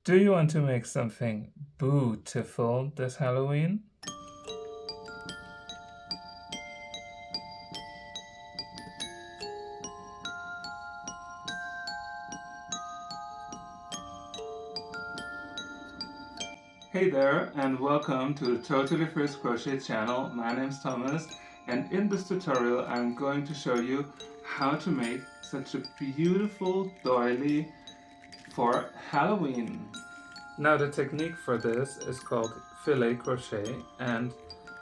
Do you want to make something beautiful this Halloween? Hey there, and welcome to the Totally First Crochet channel. My name is Thomas, and in this tutorial I'm going to show you how to make such a beautiful doily for Halloween. Now the technique for this is called filet crochet, and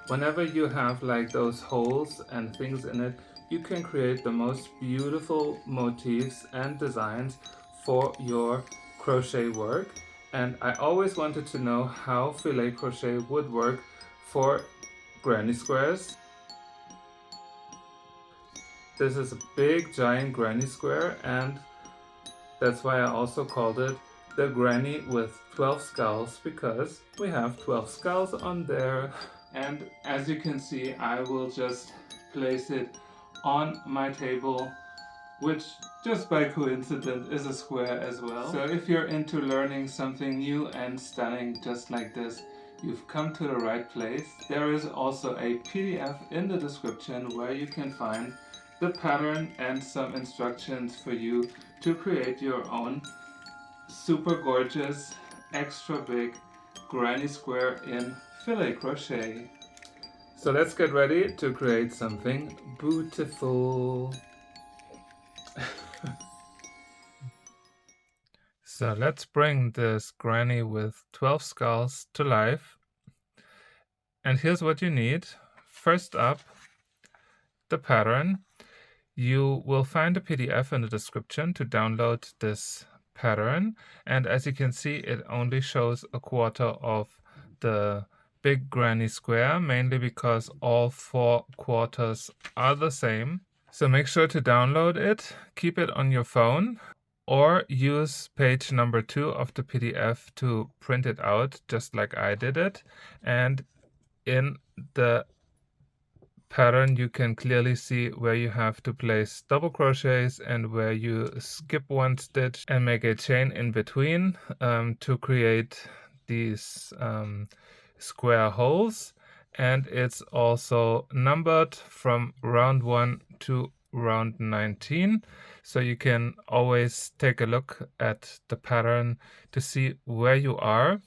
whenever you have like those holes and things in it, you can create the most beautiful motifs and designs for your crochet work. And I always wanted to know how filet crochet would work for granny squares. This is a big giant granny square, and that's why I also called it the granny with 12 skulls, because we have 12 skulls on there. And as you can see, I will just place it on my table, which just by coincidence is a square as well. So if you're into learning something new and stunning just like this, you've come to the right place. There is also a PDF in the description where you can find the pattern and some instructions for you to create your own super gorgeous, extra big granny square in filet crochet. So let's get ready to create something beautiful. So let's bring this granny with 12 skulls to life. And here's what you need. First up, the pattern. You will find a PDF in the description to download this pattern. And as you can see, it only shows a quarter of the big granny square, mainly because all 4 quarters are the same. So make sure to download it, keep it on your phone, or use page number 2 of the PDF to print it out, just like I did it. And in the pattern you can clearly see where you have to place double crochets and where you skip one stitch and make a chain in between to create these square holes. And it's also numbered from round 1 to round 19, so you can always take a look at the pattern to see where you are.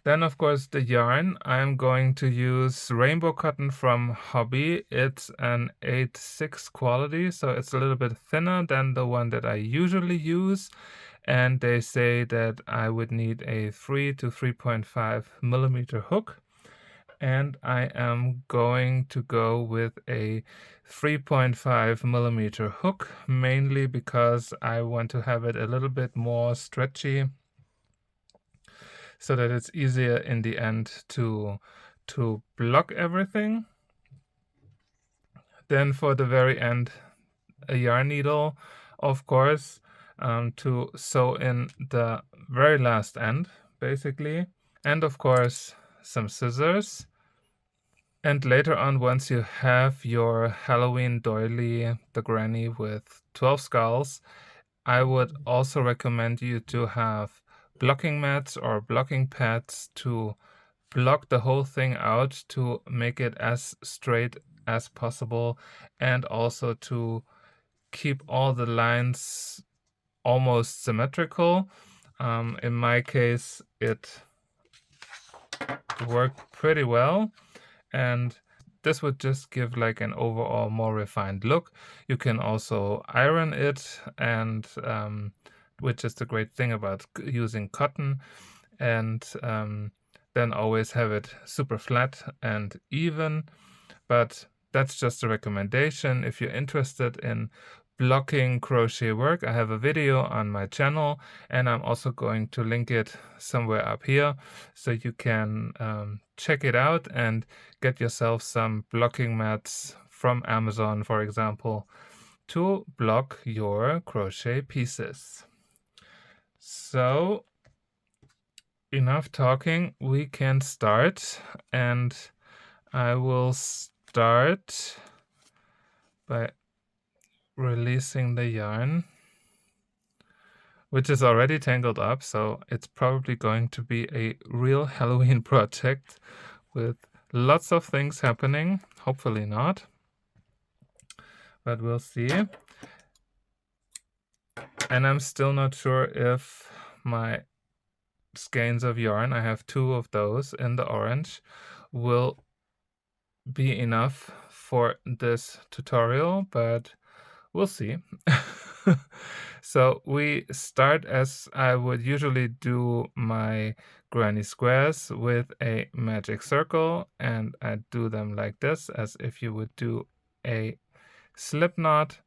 Then, of course, the yarn. I'm going to use rainbow cotton from Hobby. It's an 8/6 quality, so it's a little bit thinner than the one that I usually use. And they say that I would need a 3 to 3.5 millimeter hook. And I am going to go with a 3.5 millimeter hook, mainly because I want to have it a little bit more stretchy, so that it's easier in the end to block everything. Then for the very end, a yarn needle, of course, to sew in the very last end, basically. And of course, some scissors. And later on, once you have your Halloween doily, the granny with 12 skulls, I would also recommend you to have blocking mats or blocking pads to block the whole thing out, to make it as straight as possible, and also to keep all the lines almost symmetrical. In my case, it worked pretty well, and this would just give like an overall more refined look. You can also iron it, and which is the great thing about using cotton, and then always have it super flat and even. But that's just a recommendation. If you're interested in blocking crochet work, I have a video on my channel, and I'm also going to link it somewhere up here, so you can check it out and get yourself some blocking mats from Amazon, for example, to block your crochet pieces. So enough talking, we can start, and I will start by releasing the yarn. which is already tangled up, so it's probably going to be a real Halloween project with lots of things happening. Hopefully not, but we'll see. And I'm still not sure if my skeins of yarn, I have 2 of those in the orange, will be enough for this tutorial, but we'll see. So we start as I would usually do my granny squares with a magic circle, and I do them like this, as if you would do a slip knot,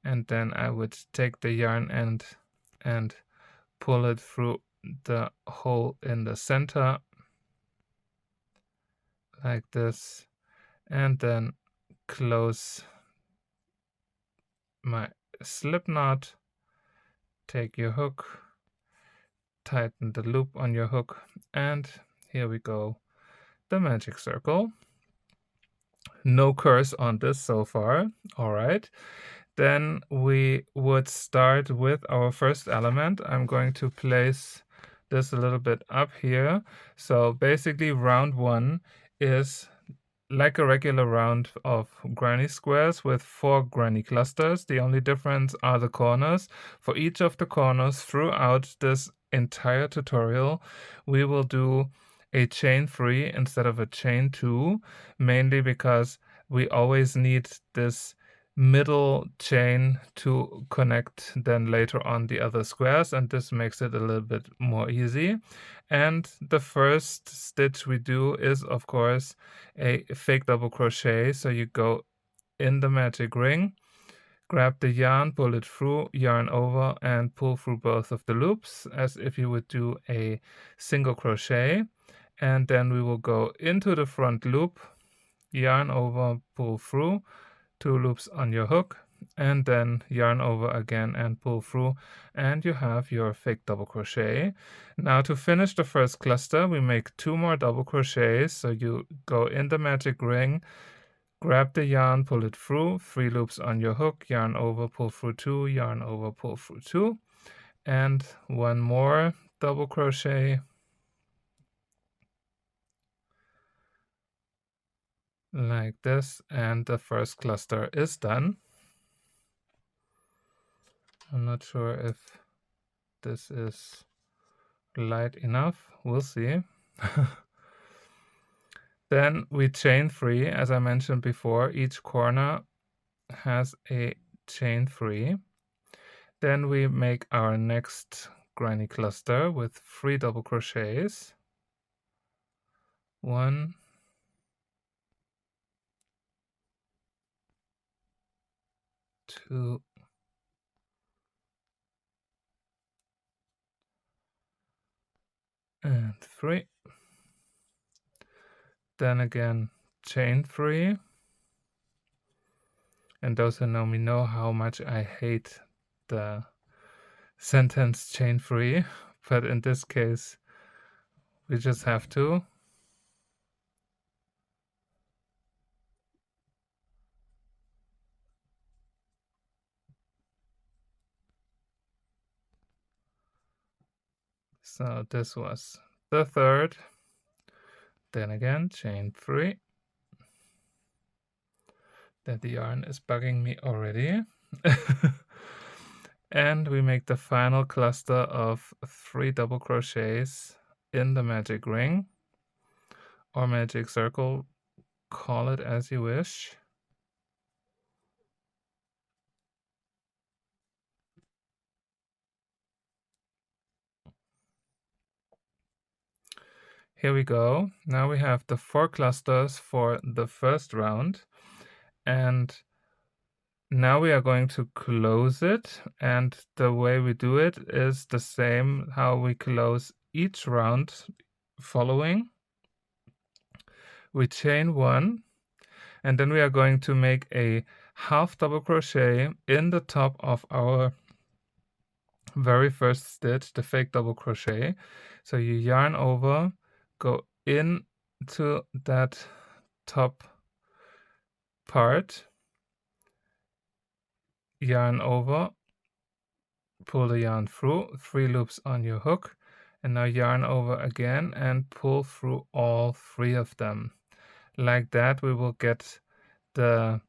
and then I would take the yarn end and pull it through the hole in the center like this, and then close my slip knot, take your hook, tighten the loop on your hook, and here we go, the magic circle. No curse on this so far. All right, then we would start with our first element. I'm going to place this a little bit up here. So basically round 1 is like a regular round of granny squares with 4 granny clusters. The only difference are the corners. For each of the corners throughout this entire tutorial, we will do a chain 3 instead of a chain 2, mainly because we always need this middle chain to connect then later on the other squares, and this makes it a little bit more easy. And the first stitch we do is, of course, a fake double crochet. So you go in the magic ring, grab the yarn, pull it through, yarn over, and pull through both of the loops as if you would do a single crochet. And then we will go into the front loop, yarn over, pull through, 2 loops on your hook, and then yarn over again and pull through, and you have your fake double crochet. Now to finish the first cluster, we make 2 more double crochets. So you go in the magic ring, grab the yarn, pull it through, 3 loops on your hook, yarn over, pull through 2, yarn over, pull through 2, and 1 more double crochet like this, and the first cluster is done. I'm not sure if this is light enough. We'll see. Then we chain 3, as I mentioned before. Each corner has a chain 3. Then we make our next granny cluster with 3 double crochets. 1, 2, and 3. Then again chain 3. And those who know me know how much I hate the sentence chain 3, but in this case we just have to. So this was the third. Then again chain 3. That the yarn is bugging me already. And we make the final cluster of 3 double crochets in the magic ring or magic circle, call it as you wish. Here we go. Now we have the 4 clusters for the first round, and now we are going to close it, and the way we do it is the same how we close each round following. We chain 1, and then we are going to make a half double crochet in the top of our very first stitch, the fake double crochet. So you yarn over, go into that top part, yarn over, pull the yarn through, 3 loops on your hook, and now yarn over again and pull through all 3 of them. Like that we will get the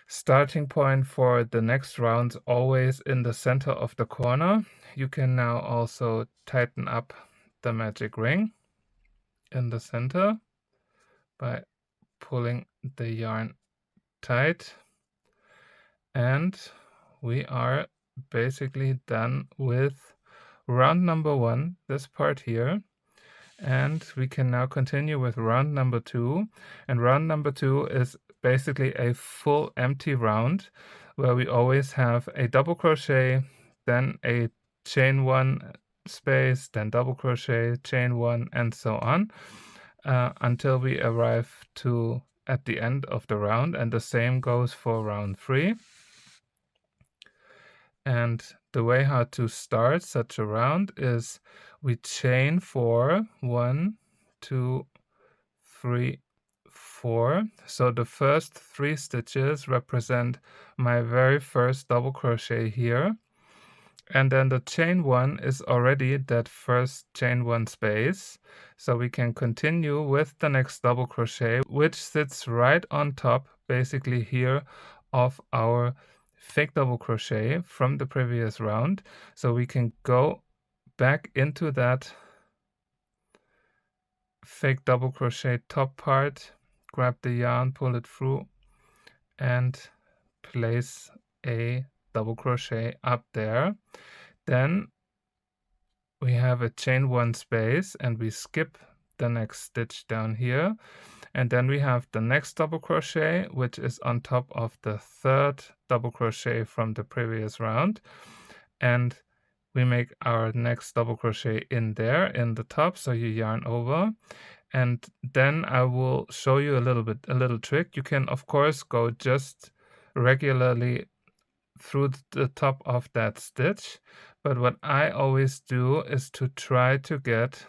starting point for the next round always in the center of the corner. You can now also tighten up the magic ring in the center by pulling the yarn tight, and we are basically done with round number 1, this part here. And we can now continue with round number 2, and round number 2 is basically a full empty round where we always have a double crochet, then a chain 1 space, then double crochet, chain 1, and so on until we arrive to at the end of the round, and the same goes for round 3. And the way how to start such a round is we chain 4, 1, 2, 3, 4. So the first 3 stitches represent my very first double crochet here, and then the chain 1 is already that first chain 1 space, so we can continue with the next double crochet, which sits right on top basically here of our fake double crochet from the previous round. So we can go back into that fake double crochet top part, grab the yarn, pull it through, and place a double crochet up there. Then we have a chain 1 space and we skip the next stitch down here, and then we have the next double crochet, which is on top of the 3rd double crochet from the previous round, and we make our next double crochet in there in the top, so you yarn over. And then I will show you a little trick. You can of course go just regularly through the top of that stitch, but what I always do is to try to get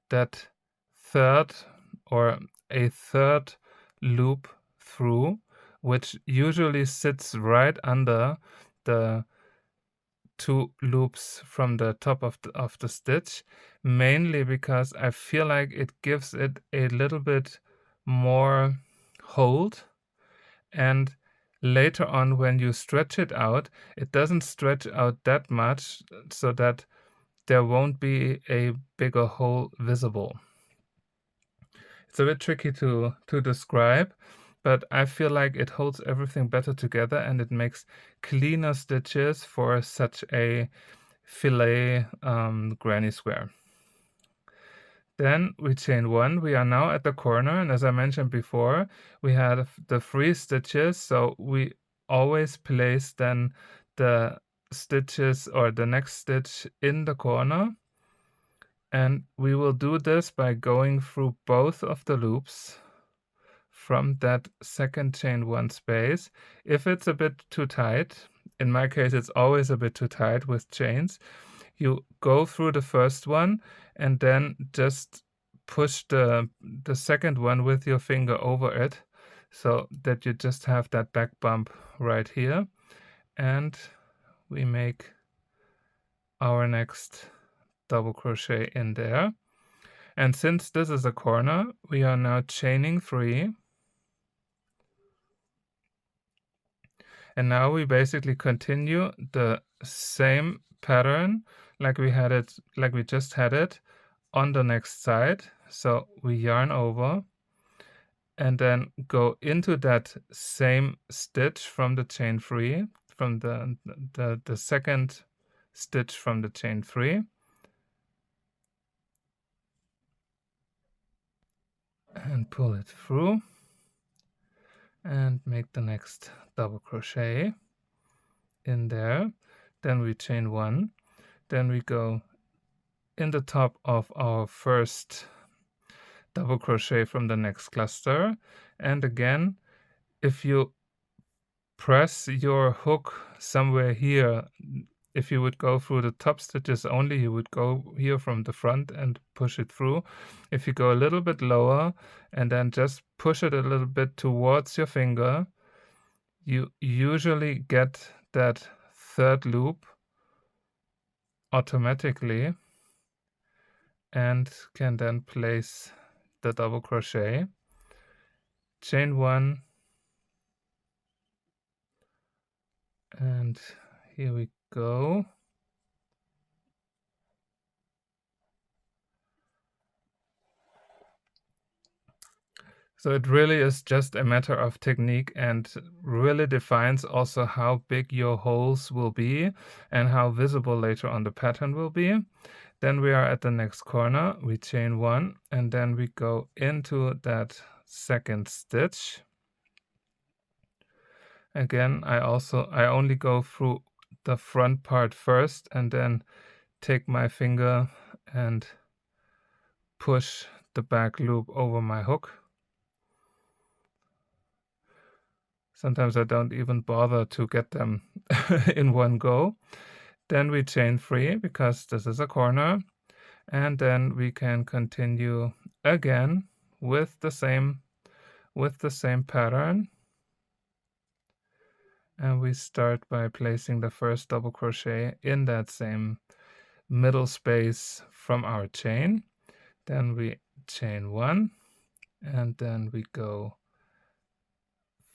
that 3rd or a 3rd loop through, which usually sits right under the 2 loops from the top of the stitch, mainly because I feel like it gives it a little bit more hold, and later on when you stretch it out, it doesn't stretch out that much so that there won't be a bigger hole visible. It's a bit tricky to describe, but I feel like it holds everything better together and it makes cleaner stitches for such a filet granny square. Then we chain 1. We are now at the corner, and as I mentioned before, we have the 3 stitches, so we always place then the stitches or the next stitch in the corner, and we will do this by going through both of the loops from that second chain 1 space. If it's a bit too tight, in my case it's always a bit too tight with chains, you go through the first one and then just push the second one with your finger over it, so that you just have that back bump right here, and we make our next double crochet in there. And since this is a corner, we are now chaining 3, and now we basically continue the same pattern like we just had it on the next side. So we yarn over and then go into that same stitch from the chain 3, from the second stitch from the chain 3, and pull it through and make the next double crochet in there. Then we chain 1, then we go in the top of our first double crochet from the next cluster, and again, if you press your hook somewhere here, if you would go through the top stitches only, you would go here from the front and push it through. If you go a little bit lower and then just push it a little bit towards your finger, You usually get that third loop automatically and can then place the double crochet, chain 1, and here we go. So it really is just a matter of technique and really defines also how big your holes will be and how visible later on the pattern will be. Then we are at the next corner, we chain 1, and then we go into that second stitch. Again, I only go through the front part first and then take my finger and push the back loop over my hook. Sometimes I don't even bother to get them in one go. Then we chain 3 because this is a corner, and then we can continue again with the same pattern. And we start by placing the first double crochet in that same middle space from our chain. Then we chain 1, and then we go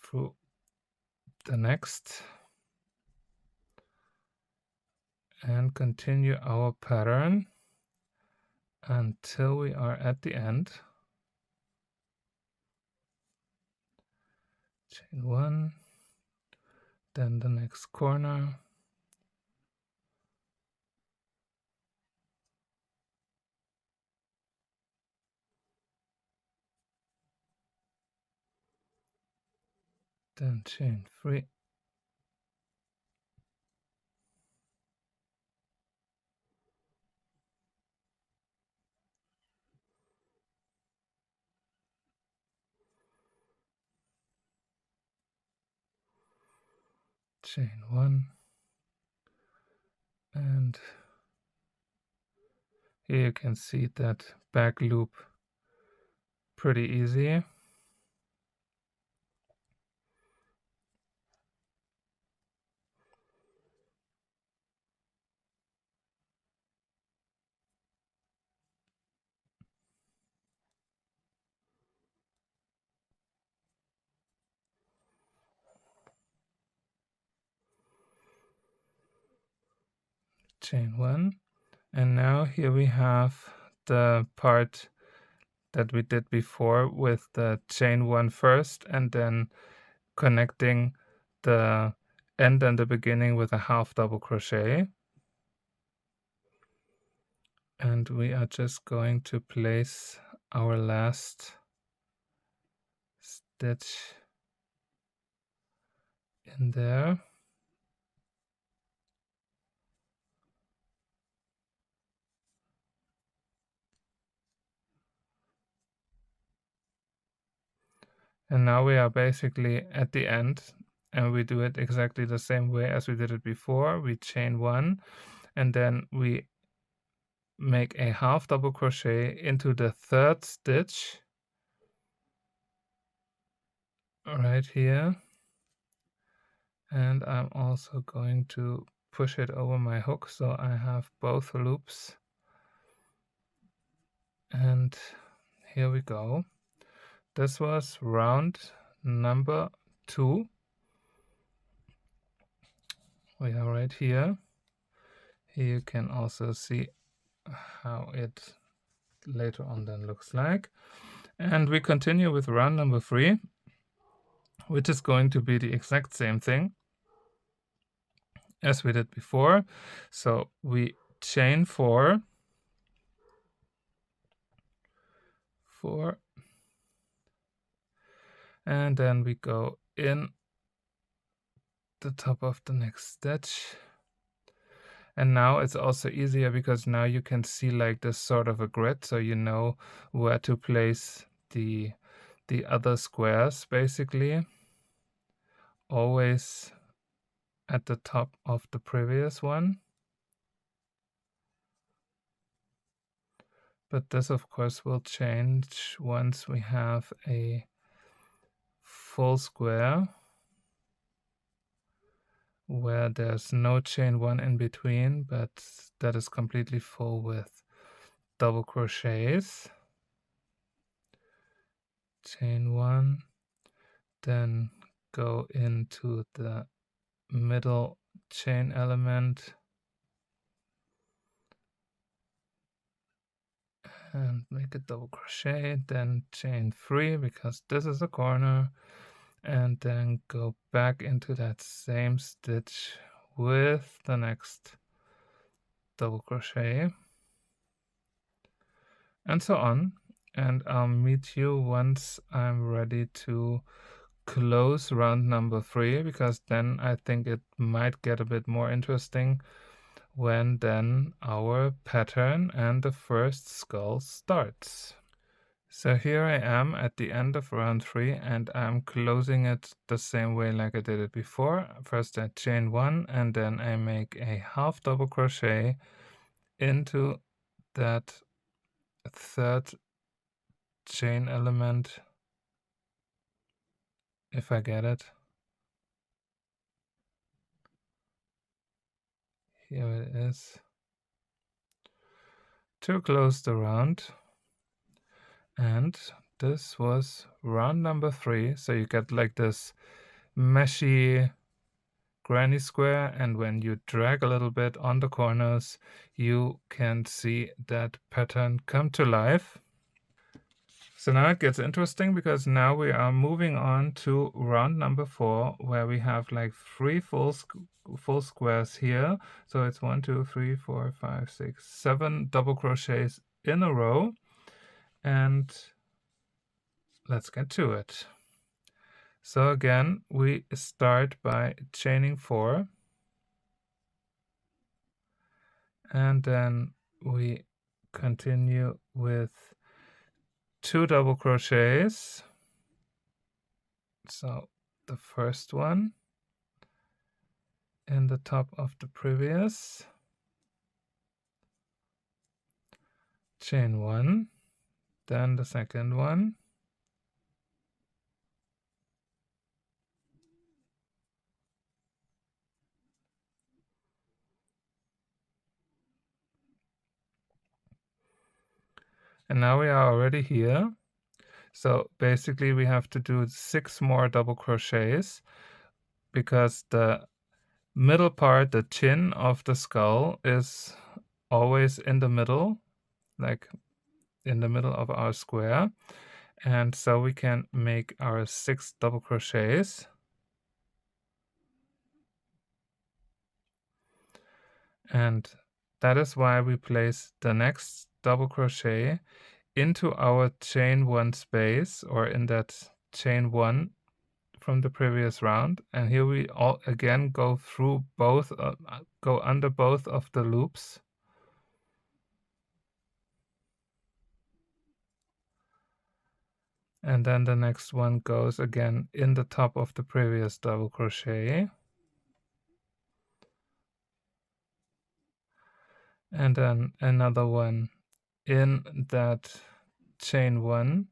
through the next and continue our pattern until we are at the end. Chain 1, then the next corner, then chain 3, chain 1, and here you can see that back loop pretty easy. Chain 1, and now here we have the part that we did before with the chain 1 first and then connecting the end and the beginning with a half double crochet. And we are just going to place our last stitch in there. And now we are basically at the end, and we do it exactly the same way as we did it before. We chain 1, and then we make a half double crochet into the third stitch right here. And I'm also going to push it over my hook so I have both loops. And here we go. This was round number 2. We are right here. Here you can also see how it later on then looks like. And we continue with round number 3, which is going to be the exact same thing as we did before. So we chain 4, and then we go in the top of the next stitch. And now it's also easier because now you can see like this sort of a grid, so you know where to place the other squares, basically always at the top of the previous one. But this of course will change once we have a full square. where there's no chain 1 in between, but that is completely full with double crochets. Chain 1, then go into the middle chain element and make a double crochet, then chain 3 because this is a corner, and then go back into that same stitch with the next double crochet, and so on. And I'll meet you once I'm ready to close round number 3, because then I think it might get a bit more interesting when then our pattern and the first skull starts. So here I am at the end of round 3, and I'm closing it the same way like I did it before. First I chain 1, and then I make a half double crochet into that third chain element, if I get it. Here it is. To close the round. And this was round number 3. So you get like this meshy granny square, and when you drag a little bit on the corners, you can see that pattern come to life. So now it gets interesting, because now we are moving on to round number 4, where we have like 3 full squares here. So it's 1, 2, 3, 4, 5, 6, 7 double crochets in a row, and let's get to it. So again, we start by chaining 4, and then we continue with 2 double crochets. So the first one in the top of the previous, chain 1, then the second one, and now we are already here. So basically we have to do 6 more double crochets, because the middle part, the chin of the skull, is always in the middle, like in the middle of our square. And so we can make our 6 double crochets. And that is why we place the next double crochet into our chain 1 space, or in that chain 1 from the previous round. And here we all again go through both, go under both of the loops. And then the next one goes again in the top of the previous double crochet. And then another one in that chain 1.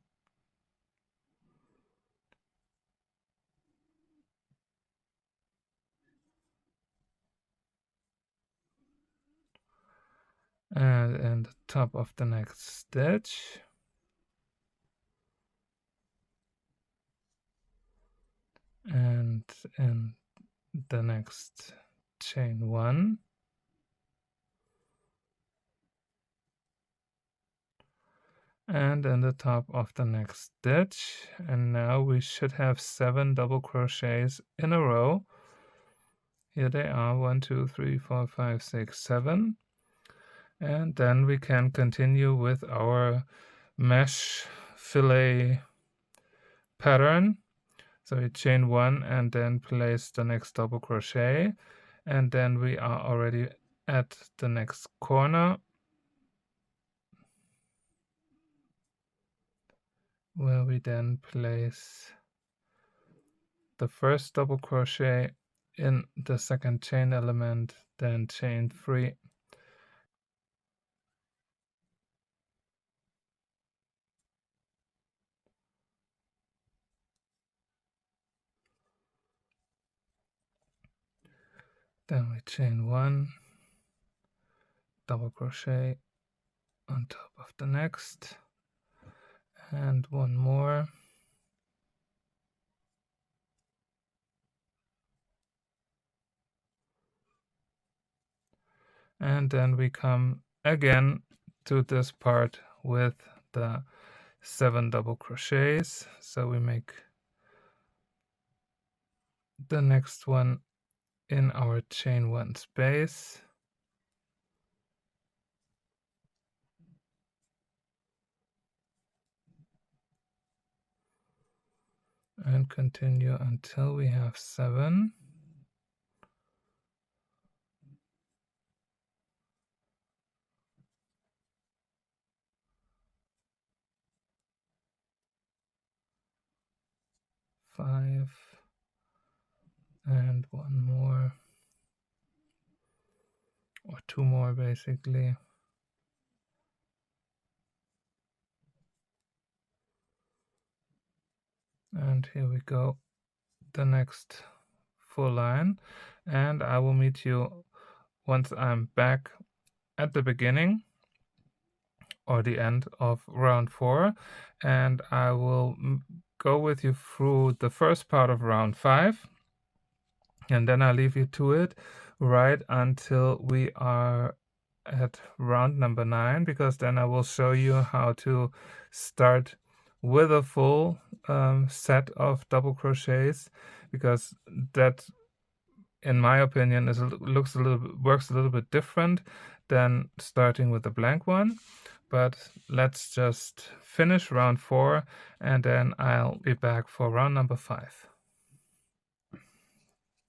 And in the top of the next stitch. And in the next chain 1. And in the top of the next stitch. And now we should have 7 double crochets in a row. Here they are, 1, 2, 3, 4, 5, 6, 7. And then we can continue with our mesh fillet pattern. So we chain 1 and then place the next double crochet, and then we are already at the next corner, where we then place the first double crochet in the second chain element, then chain 3. Then we chain 1, double crochet on top of the next, and one more, and then we come again to this part with the 7 double crochets. So we make the next one in our chain 1 space, and continue until we have 7. Five, and one more, or two more basically. And here we go, the next full line, and I will meet you once I'm back at the beginning or the end of round 4, and I will go with you through the first part of round 5, and then I'll leave you to it right until we are at round number 9, because then I will show you how to start with a full set of double crochets, because that, in my opinion, works a little bit different than starting with a blank one. But let's just finish round 4, and then I'll be back for round number 5.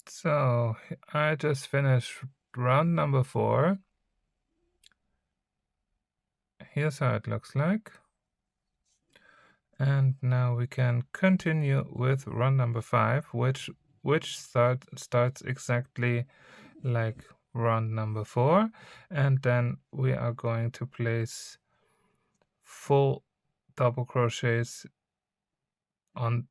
So I just finished round number 4. Here's how it looks like. And now we can continue with round number 5, which starts exactly like round number 4, and then we are going to place full double crochets on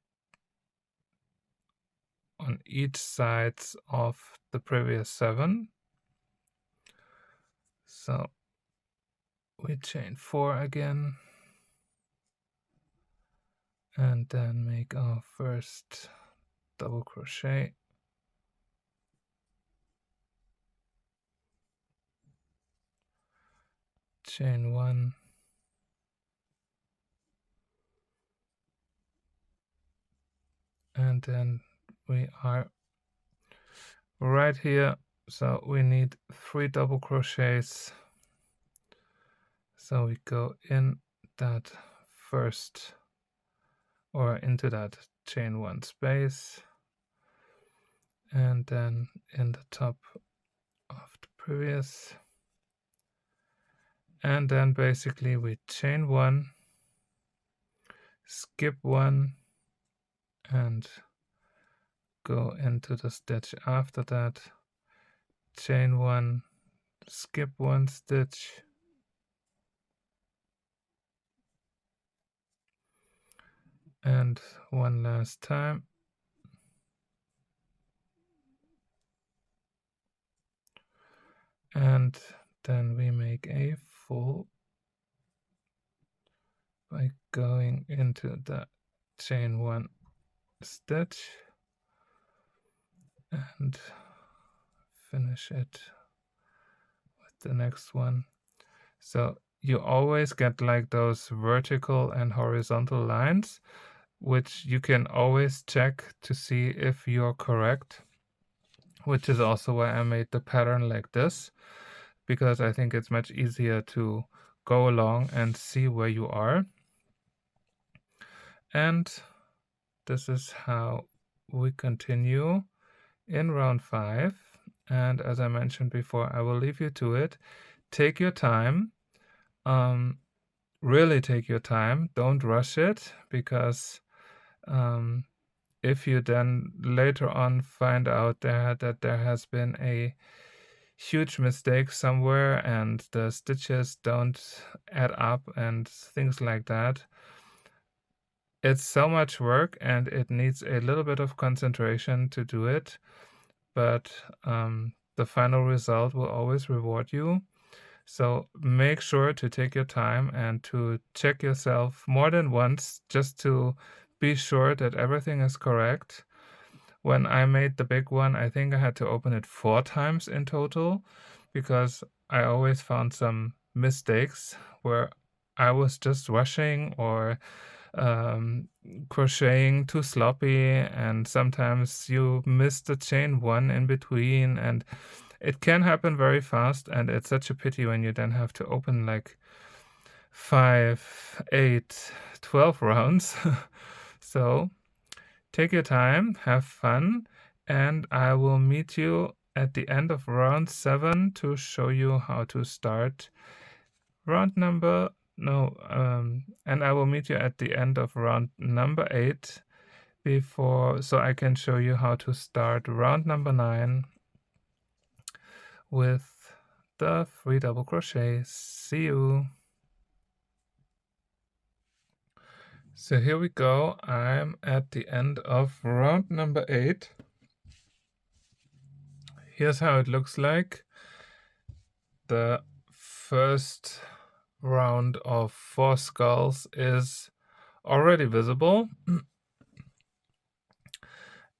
each sides of the previous 7. So we chain 4 again, and then make our first double crochet, chain 1, and then we are right here, so we need 3 double crochets. So we go in that first, or into that chain 1 space, and then in the top of the previous, and then basically we chain 1, skip 1, and go into the stitch after that, chain 1, skip 1 stitch, and one last time, and then we make a full by going into the chain 1 stitch and finish it with the next one. So you always get like those vertical and horizontal lines, which you can always check to see if you're correct, which is also why I made the pattern like this, because I think it's much easier to go along and see where you are. And this is how we continue in round 5. And as I mentioned before, I will leave you to it. Take your time. Really take your time. Don't rush it, because if you then later on find out that there has been a huge mistake somewhere and the stitches don't add up and things like that, it's so much work and it needs a little bit of concentration to do it. But the final result will always reward you. So make sure to take your time and to check yourself more than once just to be sure that everything is correct. When I made the big one, I think I had to open it 4 times in total because I always found some mistakes where I was just rushing or crocheting too sloppy, and sometimes you miss the chain 1 in between, and it can happen very fast, and it's such a pity when you then have to open like 5, 8, 12 rounds. So take your time, have fun, and I will meet you at the end of round 7 to show you how to start round number, no, and I will meet you at the end of round number 8 so I can show you how to start round number 9 with the 3 double crochets. See you. So here we go. I'm at the end of round number 8. Here's how it looks like. The first round of 4 skulls is already visible.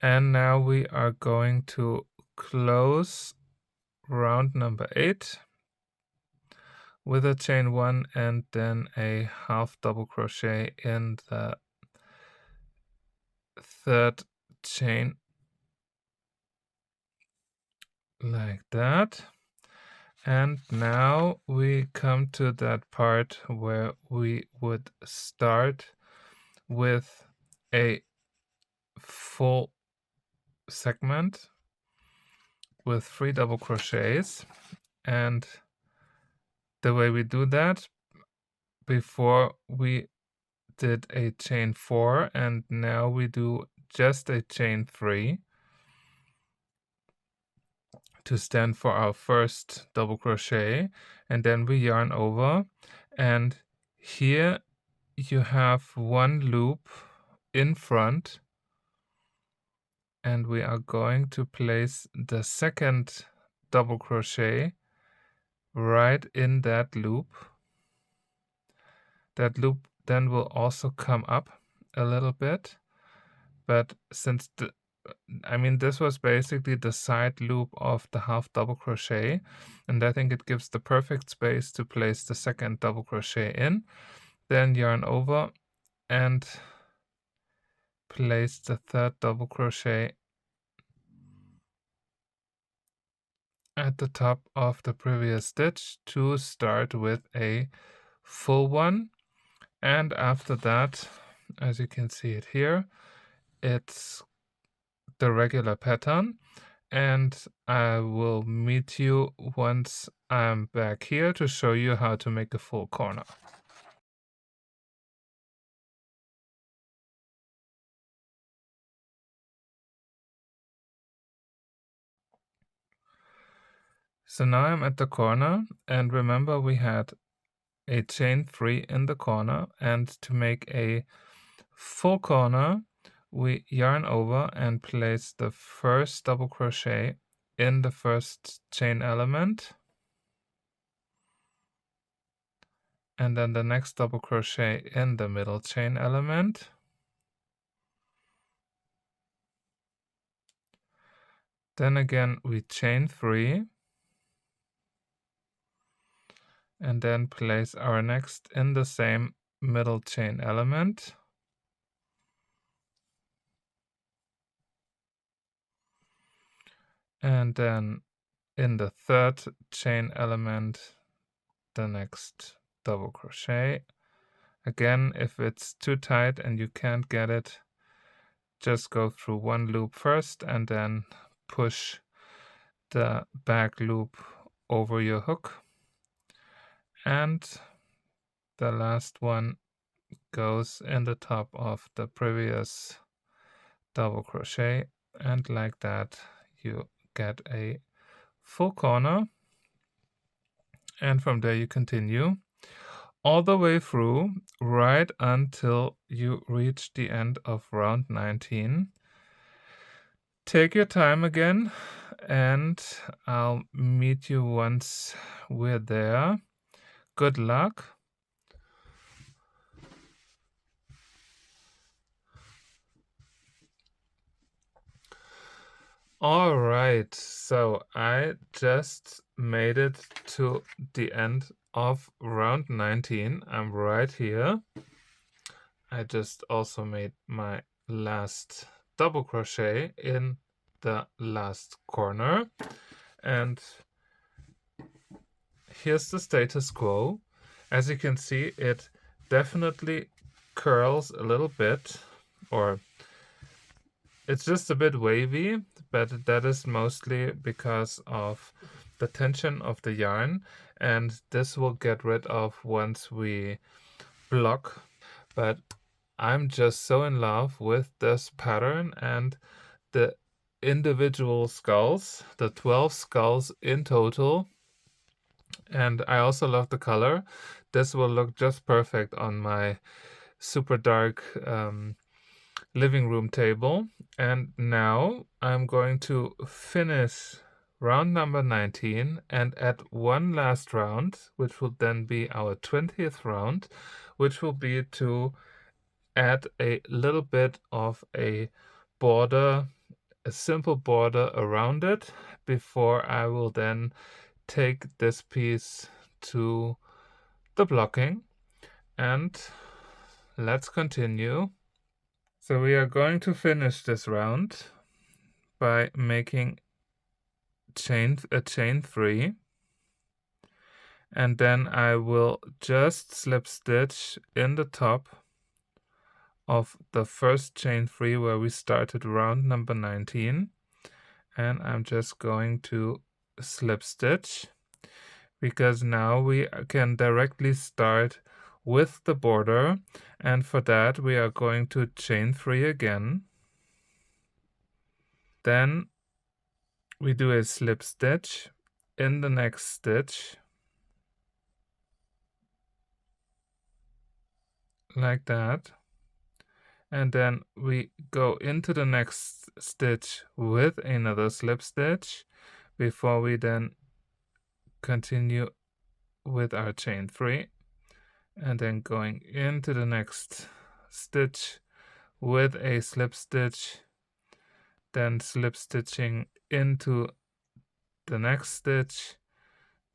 And now we are going to close round number 8 with a chain 1 and then a half double crochet in the 3rd chain, like that. And now we come to that part where we would start with a full segment with 3 double crochets. And the way we do that, before we did a chain 4 and now we do just a chain 3 to stand for our first double crochet, and then we yarn over, and here you have 1 loop in front, and we are going to place the second double crochet right in that loop. That loop then will also come up a little bit, but since this was basically the side loop of the half double crochet, and I think it gives the perfect space to place the second double crochet in. Then yarn over and place the 3rd double crochet at the top of the previous stitch to start with a full one. And after that, as you can see it here, it's the regular pattern, and I will meet you once I'm back here to show you how to make a full corner. So now I'm at the corner, and remember we had a chain 3 in the corner, and to make a full corner we yarn over and place the first double crochet in the first chain element, and then the next double crochet in the middle chain element, then again we chain 3 and then place our next in the same middle chain element, and then in the 3rd chain element the next double crochet. Again, if it's too tight and you can't get it, just go through 1 loop first and then push the back loop over your hook, and the last one goes in the top of the previous double crochet, and like that you get a full corner, and from there you continue all the way through right until you reach the end of round 19. Take your time again and I'll meet you once we're there. Good luck. All right, so I just made it to the end of round 19. I'm right here. I just also made my last double crochet in the last corner, and here's the status quo. As you can see, it definitely curls a little bit, or it's just a bit wavy, but that is mostly because of the tension of the yarn, and this will get rid of once we block. But I'm just so in love with this pattern and the individual skulls, the 12 skulls in total. And I also love the color. This will look just perfect on my super dark living room table. And now I'm going to finish round number 19 and add one last round, which will then be our 20th round, which will be to add a little bit of a border, a simple border around it, before I will then take this piece to the blocking. And let's continue. So we are going to finish this round by making a chain 3, and then I will just slip stitch in the top of the first chain 3 where we started round number 19, and I'm just going to slip stitch, because now we can directly start with the border, and for that we are going to chain 3 again. Then we do a slip stitch in the next stitch, like that, and then we go into the next stitch with another slip stitch before we then continue with our chain 3, and then going into the next stitch with a slip stitch, then slip stitching into the next stitch,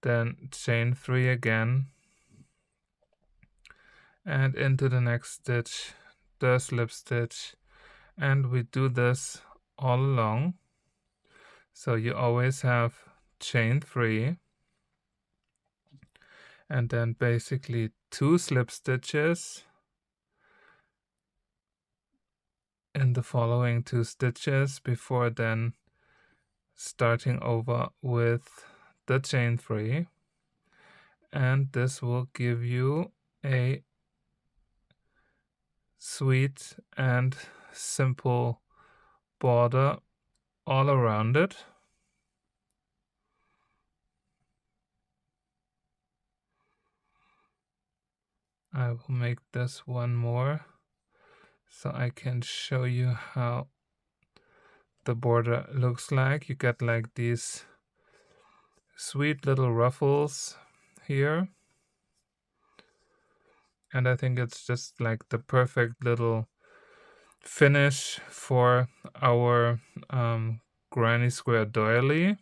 then chain 3 again, and into the next stitch, the slip stitch, and we do this all along. So you always have chain 3, and then basically 2 slip stitches in the following 2 stitches before then starting over with the chain 3, and this will give you a sweet and simple border all around it. I will make this one more so I can show you how the border looks like. You get like these sweet little ruffles here, and I think it's just like the perfect little finish for our granny square doily.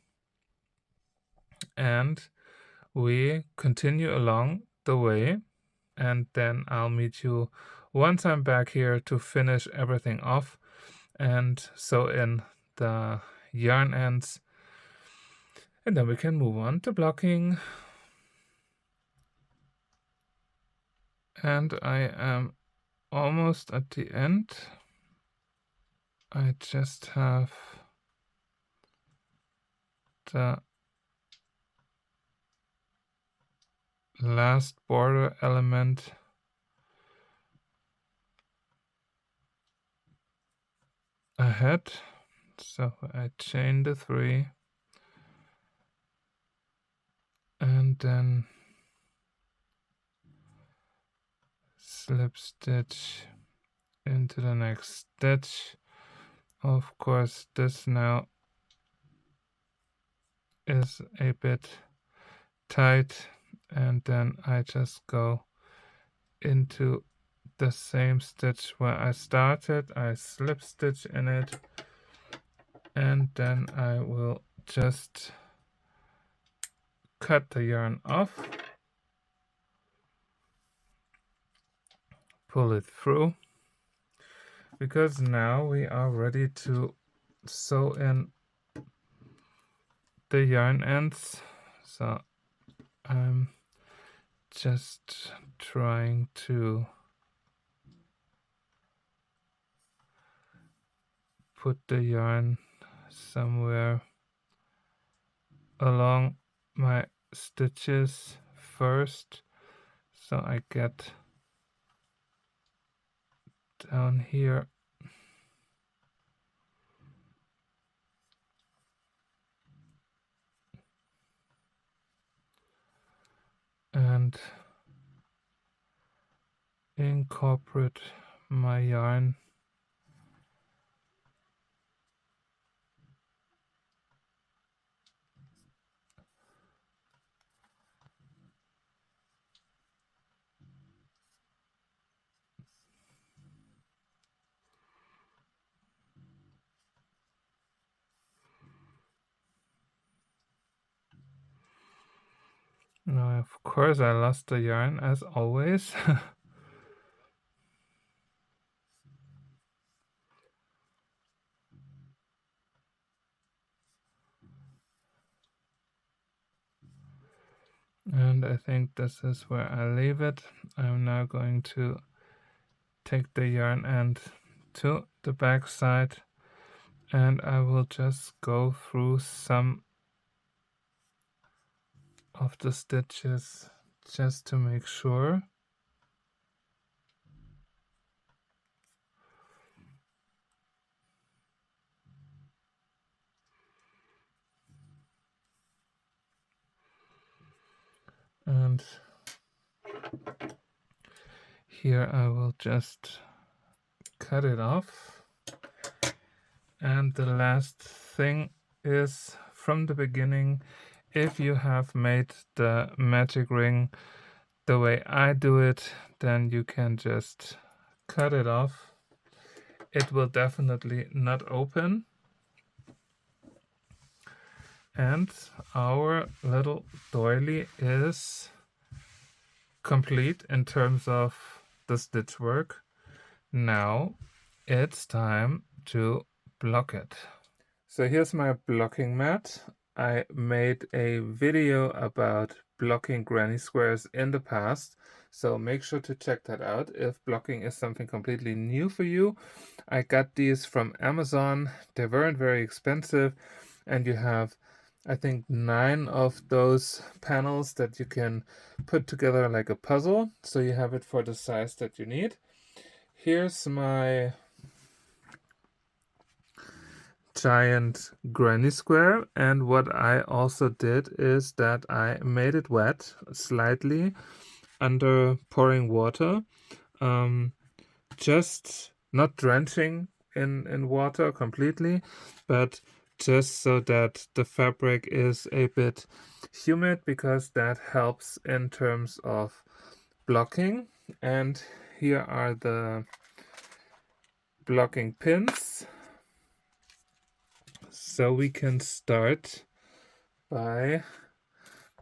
And we continue along the way, and then I'll meet you once I'm back here to finish everything off and sew in the yarn ends, and then we can move on to blocking. And I am almost at the end. I just have the last border element ahead, so I chain the 3 and then slip stitch into the next stitch. Of course, this now is a bit tight, and then I just go into the same stitch where I started. I slip stitch in it, and then I will just cut the yarn off, pull it through, because now we are ready to sew in the yarn ends. So I'm just trying to put the yarn somewhere along my stitches first, so I get down here and incorporate my yarn. Now, of course, I lost the yarn as always. And I think this is where I leave it. I'm now going to take the yarn end to the back side, and I will just go through some of the stitches just to make sure. And here I will just cut it off. And the last thing is, from the beginning, if you have made the magic ring the way I do it, then you can just cut it off. It will definitely not open. And our little doily is complete in terms of the stitch work. Now it's time to block it. So here's my blocking mat. I made a video about blocking granny squares in the past, so make sure to check that out if blocking is something completely new for you. I got these from Amazon. They weren't very expensive, and you have, I think, 9 of those panels that you can put together like a puzzle, so you have it for the size that you need. Here's my giant granny square, and what I also did is that I made it wet slightly under pouring water, just not drenching in water completely, but just so that the fabric is a bit humid, because that helps in terms of blocking. And here are the blocking pins. So we can start by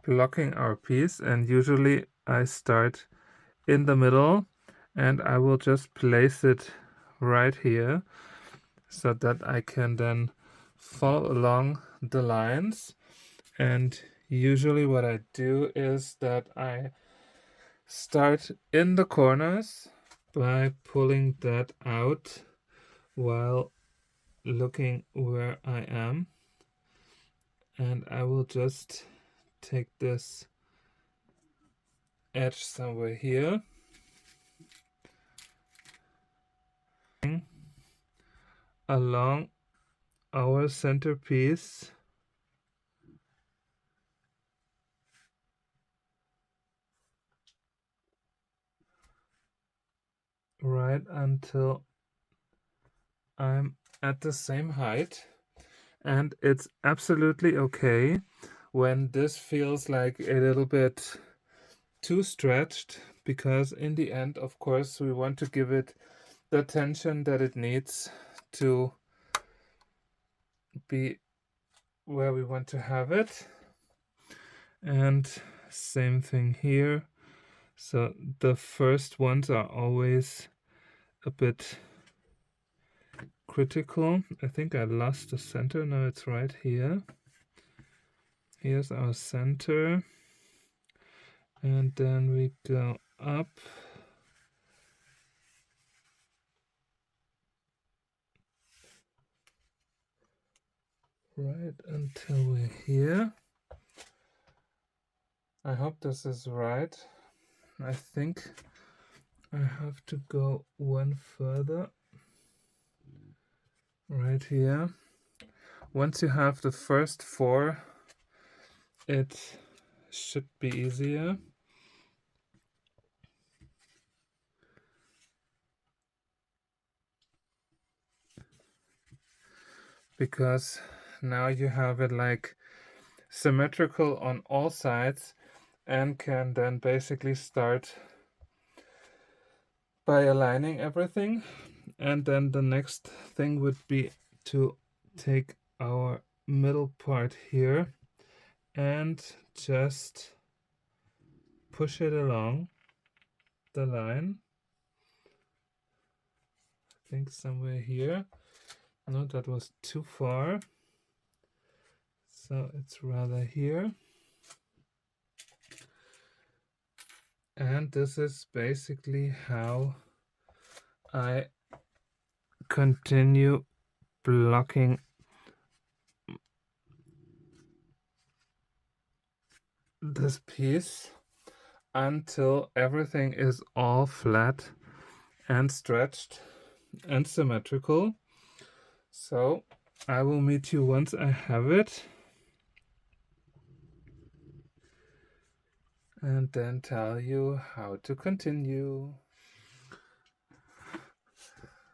blocking our piece, and usually I start in the middle, and I will just place it right here so that I can then follow along the lines. And usually what I do is that I start in the corners by pulling that out while looking where I am, and I will just take this edge somewhere here, along our centerpiece, right until I'm at the same height. And it's absolutely okay when this feels like a little bit too stretched, because in the end, of course, we want to give it the tension that it needs to be where we want to have it. And same thing here. So the first ones are always a bit critical. I think I lost the center. No, it's right here. Here's our center. And then we go up. Right until we're here. I hope this is right. I think I have to go one further. Right here. Once you have the first 4, it should be easier. Because now you have it like symmetrical on all sides and can then basically start by aligning everything. And then the next thing would be to take our middle part here and just push it along the line. I think somewhere here. No, that was too far. So it's rather here. And this is basically how I continue blocking this piece until everything is all flat and stretched and symmetrical. So I will meet you once I have it, and then tell you how to continue.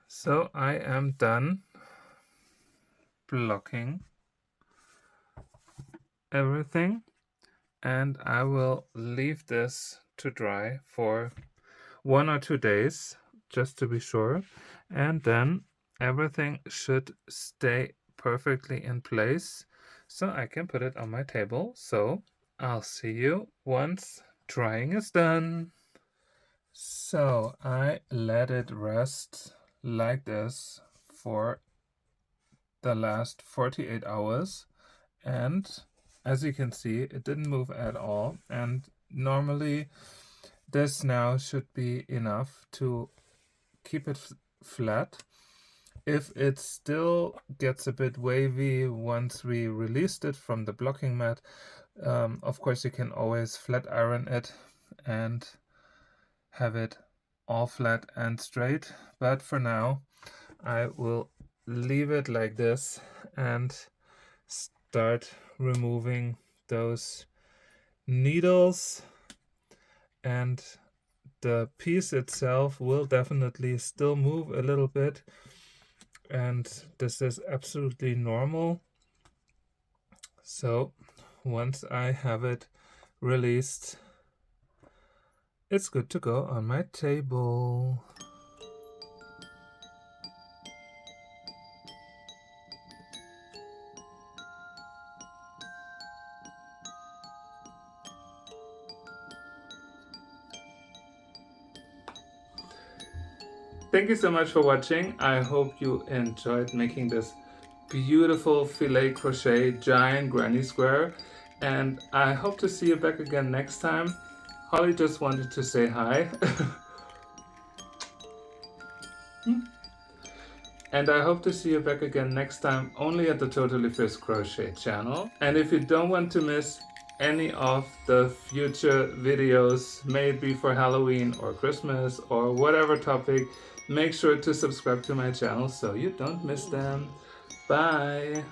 So I am done blocking everything, and I will leave this to dry for 1 or 2 days just to be sure, and then everything should stay perfectly in place so I can put it on my table. So I'll see you once drying is done. So I let it rest like this for the last 48 hours, and as you can see, it didn't move at all. And normally this now should be enough to keep it flat. If it still gets a bit wavy once we released it from the blocking mat, of course you can always flat iron it and have it all flat and straight. But for now, I will leave it like this and start removing those needles, and the piece itself will definitely still move a little bit, and this is absolutely normal. So once I have it released, it's good to go on my table. Thank you so much for watching. I hope you enjoyed making this beautiful filet crochet giant granny square, and I hope to see you back again next time. Holly just wanted to say hi. And I hope to see you back again next time, only at the Totally Fierce Crochet channel. And if you don't want to miss any of the future videos, may it be for Halloween or Christmas or whatever topic, make sure to subscribe to my channel so you don't miss them. Bye!